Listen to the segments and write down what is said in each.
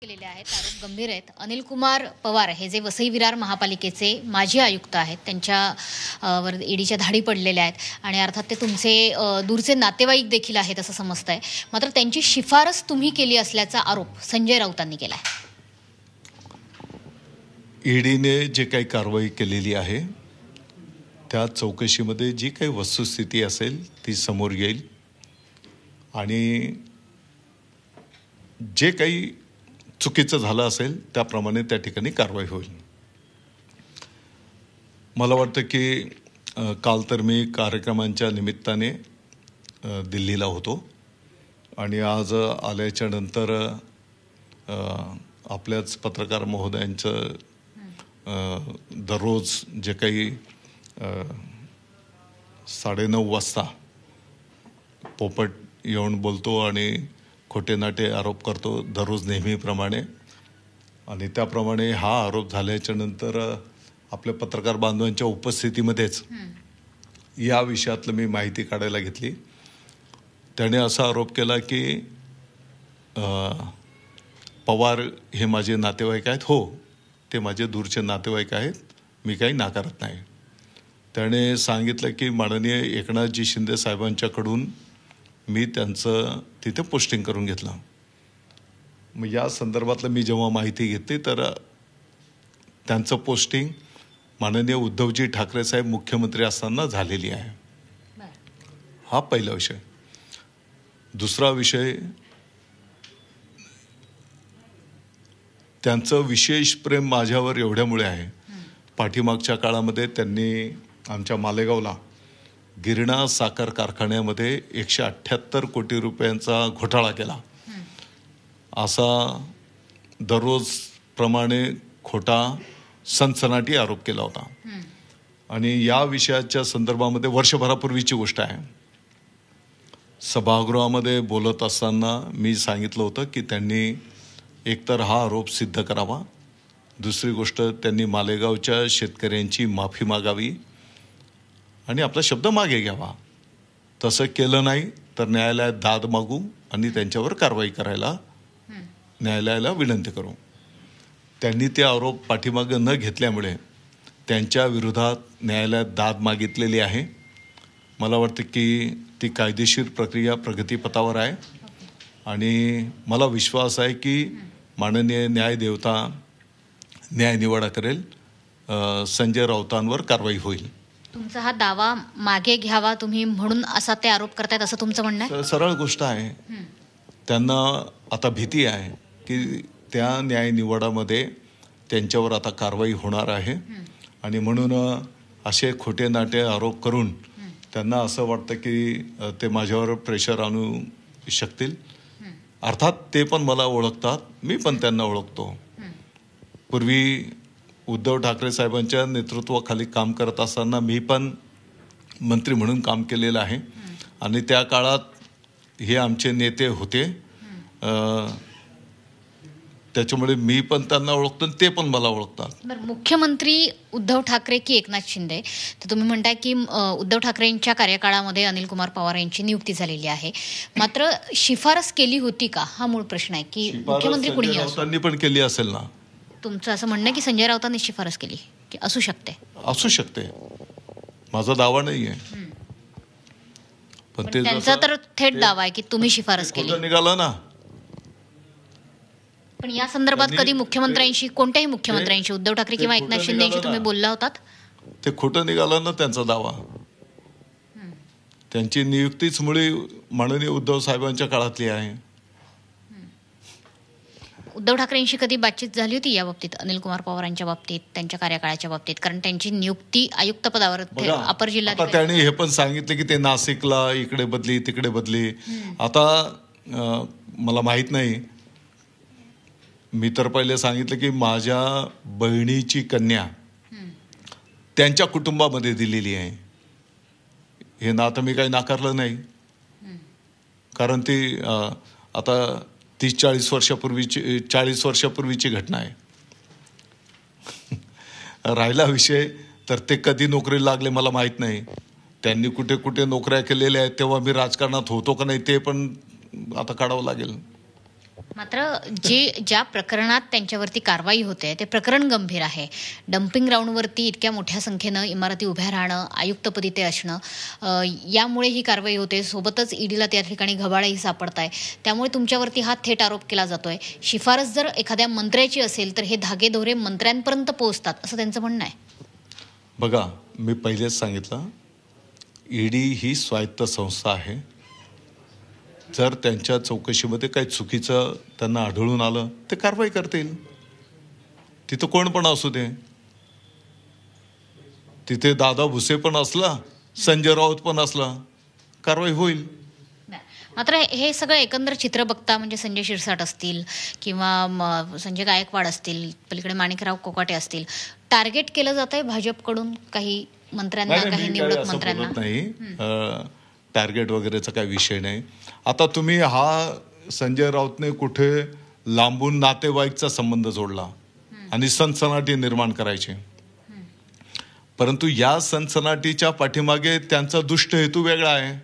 केलेले आहेत, आरोप गंभीर आहेत. अनिल कुमार पवार हे जे वसई विरार महापालिकेचे माजी आयुक्त आहेत, त्यांच्या वर ईडीच्या धाडी पडलेल्या आहेत आणि अर्थात ते तुमचे दूरचे नातेवाईक देखील आहेत असं समजतंय. मात्र त्यांची शिफारस तुम्ही केली असल्याचा आरोप संजय राऊतांनी केला आहे. ईडीने जे काही कारवाई केलेली आहे त्या चौकशीमध्ये जी काही वस्तुस्थिती असेल ती समोर येईल आणि जे काही चुकीचं झालं असेल त्याप्रमाणे त्या ठिकाणी कारवाई होईल. मला वाटतं की काल तर मी कार्यक्रमांच्या निमित्ताने दिल्लीला होतो आणि आज आल्याच्या नंतर आपल्याच पत्रकार महोदयांचं दररोज जे काही 9:30 वाजता पोपट येऊन बोलतो आणि खोटे नाटे आरोप करतो दररोज नेहमीप्रमाणे, आणि त्याप्रमाणे हा आरोप झाल्याच्या नंतर आपल्या पत्रकार बांधवांच्या उपस्थितीमध्येच या विषयातलं मी माहिती काढायला घेतली. त्याने असा आरोप केला की पवार हे माझे नातेवाईक आहेत. हो, ते माझे दूरचे नातेवाईक आहेत, मी काही नाकारत नाही. त्याने सांगितलं की माननीय एकनाथजी शिंदे साहेबांच्याकडून मी त्यांचं तिथे पोस्टिंग करून घेतलं. मग या संदर्भातलं मी जेव्हा माहिती घेतली तर त्यांचं पोस्टिंग माननीय उद्धवजी ठाकरे साहेब मुख्यमंत्री असताना झालेली आहे. हा पहिला विषय. दुसरा विषय, त्यांचं विशेष प्रेम माझ्यावर एवढ्यामुळे आहे, पाठीमागच्या काळामध्ये त्यांनी आमच्या मालेगावला गिरणा साखर कारखान्यामध्ये 178 कोटी रुपयांचा घोटाळा केला. असा दररोज प्रमाणे खोटा सनसनाटी आरोप केला होता. आणि या विषयाच्या संदर्भामध्ये वर्षभरापूर्वीची गोष्ट आहे. सभागृहामध्ये बोलत असताना मी सांगितलं होतं की त्यांनी एकतर हा आरोप सिद्ध करावा, दुसरी गोष्ट त्यांनी मालेगावच्या शेतकऱ्यांची माफी मागावी आणि आपला शब्द मागे घ्यावा. तसं केलं नाही तर न्यायालयात दाद मागू आणि त्यांच्यावर कारवाई करायला न्यायालयाला विनंती करू. त्यांनी ते आरोप पाठीमागे न घेतल्यामुळे त्यांच्या विरोधात न्यायालयात दाद मागितलेली आहे. मला वाटतं की ती कायदेशीर प्रक्रिया प्रगतीपथावर आहे आणि मला विश्वास आहे की माननीय न्यायदेवता न्यायनिवाडा करेल, संजय राऊतांवर कारवाई होईल. तुमचा हा दावा मागे घ्यावा तुम्ही म्हणून असा ते आरोप करतायत असं तुमचं म्हणणं आहे? सरळ गोष्ट आहे. त्यांना आता भीती आहे की त्या न्यायनिवाडामध्ये त्यांच्यावर आता कारवाई होणार आहे आणि म्हणून असे खोटे नाटे आरोप करून त्यांना असं वाटतं की ते माझ्यावर प्रेशर आणू शकतील. अर्थात ते पण मला ओळखतात, मी पण त्यांना ओळखतो. पूर्वी उद्धव ठाकरे साहेबांच्या नेतृत्वाखाली काम करत असताना मी पण मंत्री म्हणून काम केलेलं आहे आणि त्या काळात हे आमचे नेते होते. त्याच्यामुळे मी पण त्यांना ओळखतो, ते पण मला ओळखतात. बरं, मुख्यमंत्री उद्धव ठाकरे की एकनाथ शिंदे, तर तुम्ही म्हणताय की उद्धव ठाकरेंच्या कार्यकाळामध्ये अनिल कुमार पवार यांची नियुक्ती झालेली आहे, मात्र शिफारस केली होती का हा मूळ प्रश्न आहे की मुख्यमंत्री कुणीही असो. राऊतांनी पण केली असेल ना. तुमचं असं म्हणणं की संजय राऊतांनी शिफारस केली की असू शकते? असू शकते, माझा दावा नाही आहे. पण त्यांचा तर थेट दावा आहे की तुम्ही शिफारस केली. निघाला ना. पण या संदर्भात कधी मुख्यमंत्र्यांशी, कोणत्याही मुख्यमंत्र्यांशी, उद्धव ठाकरे किंवा एकनाथ शिंदेशी तुम्ही बोलला होतात? ते खोटं निघालं ना त्यांचा दावा. त्यांची नियुक्तीच मुळे माननीय उद्धव साहेबांच्या काळातली आहे. उद्धव ठाकरेंशी कधी बातचीत झाली होती या बाबतीत, अनिल कुमार पवारांच्या बाबतीत, त्यांच्या कार्यकाळाच्या बाबतीत? कारण त्यांची नियुक्ती आयुक्त पदावर अपर जिल्हा. त्यांनी हे पण सांगितलं की ते नाशिकला इकडे बदली तिकडे बदली. आता मला माहित नाही, मी तर पहिले सांगितलं की माझ्या बहिणीची कन्या त्यांच्या कुटुंबामध्ये दिलेली आहे. हे नातं मी काही नाकारलं नाही, कारण ती आता 30-40 वर्षापूर्वीची घटना आहे. राहिला विषय तर ते कधी नोकरीला लागले मला माहीत नाही. त्यांनी कुठे कुठे नोकऱ्या केलेल्या आहेत तेव्हा मी राजकारणात होतो का नाही ते पण आता काढावं लागेल. मात्र ज्या प्रकरणात त्यांच्यावरती कारवाई होते ते प्रकरण गंभीर आहे. डम्पिंग ग्राउंडवरती इतक्या मोठ्या संख्येनं इमारती उभ्या राहणं, आयुक्तपदी ते असणं, यामुळे ही कारवाई होते. सोबतच ईडीला त्या ठिकाणी घबाडाही सापडत आहे. त्यामुळे तुमच्यावरती हा थेट आरोप केला जातोय. शिफारस जर एखाद्या मंत्र्याची असेल तर हे धागेदोरे मंत्र्यांपर्यंत पोहोचतात असं त्यांचं म्हणणं आहे. बघा, मी पहिलेच सांगितलं, ईडी ही स्वायत्त संस्था आहे. जर त्यांच्या चौकशीमध्ये काही चुकीचं त्यांना आढळून आलं ते कारवाई करतील. तिथं कोण पण असू दे, तिथे दादा भुसे पण असला, संजय राऊत पण असला, कारवाई होईल. मात्र हे सगळं एकंदर चित्र बघता म्हणजे संजय शिरसाट असतील किंवा संजय गायकवाड असतील, पलीकडे माणिकराव कोकाटे असतील, टार्गेट केलं जात आहे भाजपकडून काही मंत्र्यांना, काही निवडक मंत्र्यांना. नाही, टार्गेट वगैरेचा काही विषय नाही. आता तुम्ही संजय राऊतने कुठे लांबून नातेवाईकचा संबंध जोडला आणि सनसनाटी निर्माण करायची, परंतु या सनसनाटीच्या पाठीमागे त्यांचा दुष्ट हेतू वेगळा आहे.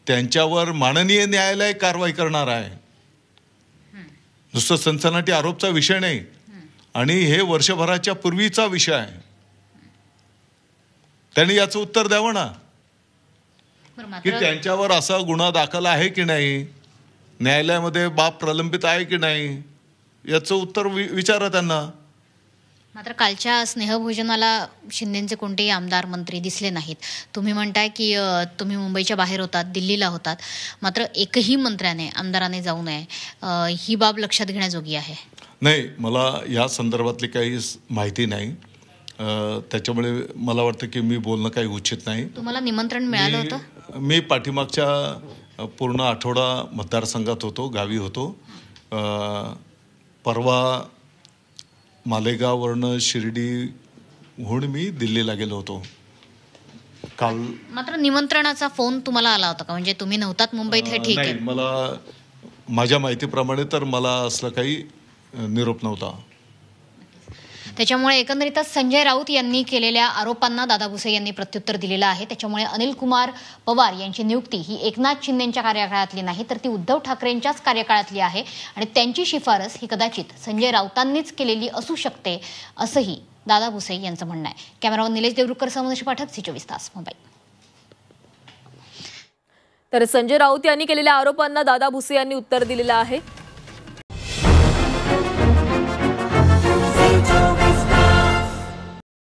त्यांच्यावर माननीय न्यायालय कारवाई करणार आहे. नुसतं सनसनाटी आरोपचा विषय नाही, आणि हे वर्षभराच्या पूर्वीचा विषय आहे. त्यांनी याचं उत्तर द्यावं ना, की त्यांच्यावर असा गुन्हा दाखल आहे की नाही, न्यायालयामध्ये बाब प्रलंबित आहे की नाही, याचं उत्तर विचारा त्यांना. मात्र कालच्या स्नेहभोजनाला शिंदेचे कोणतेही आमदार मंत्री दिसले नाहीत. तुम्ही म्हणताय की तुम्ही मुंबईच्या बाहेर होतात, दिल्लीला होतात, मात्र एकही मंत्र्याने, आमदाराने जाऊ नये, ही बाब लक्षात घेण्याजोगी आहे. नाही, मला या संदर्भातली काही माहिती नाही, त्याच्यामुळे मला वाटतं की मी बोलणं काही उचित नाही. तुम्हाला निमंत्रण मिळालं होतं? मी पाठीमागच्या पूर्ण आठवडा मतदारसंघात होतो, गावी होतो. परवा मालेगाववरनं शिर्डीहून मी दिल्लीला गेलो होतो. काल मात्र निमंत्रणाचा फोन तुम्हाला आला होता का? म्हणजे तुम्ही नव्हतात मुंबईत हे ठीक आहे. नाही, मला माझ्या माहितीप्रमाणे तर मला असलं काही निरोप नव्हता. त्याच्यामुळे एकंदरीतच संजय राऊत यांनी केलेल्या आरोपांना दादा भुसे यांनी प्रत्युत्तर दिलेलं आहे. त्याच्यामुळे अनिल कुमार पवार यांची नियुक्ती ही एकनाथ शिंदेच्या कार्यकाळातली नाही, तर ती उद्धव ठाकरेंच्याच कार्यकाळातली आहे, आणि त्यांची शिफारस ही कदाचित संजय राऊतांनीच केलेली असू शकते, असंही दादा भुसे यांचं म्हणणं आहे. कॅमेरामन निलेश देवरुखकर, मनीषा पाठक, C24 तास, मुंबई. तर संजय राऊत यांनी केलेल्या आरोपांना दादा भुसे यांनी उत्तर दिलेलं आहे.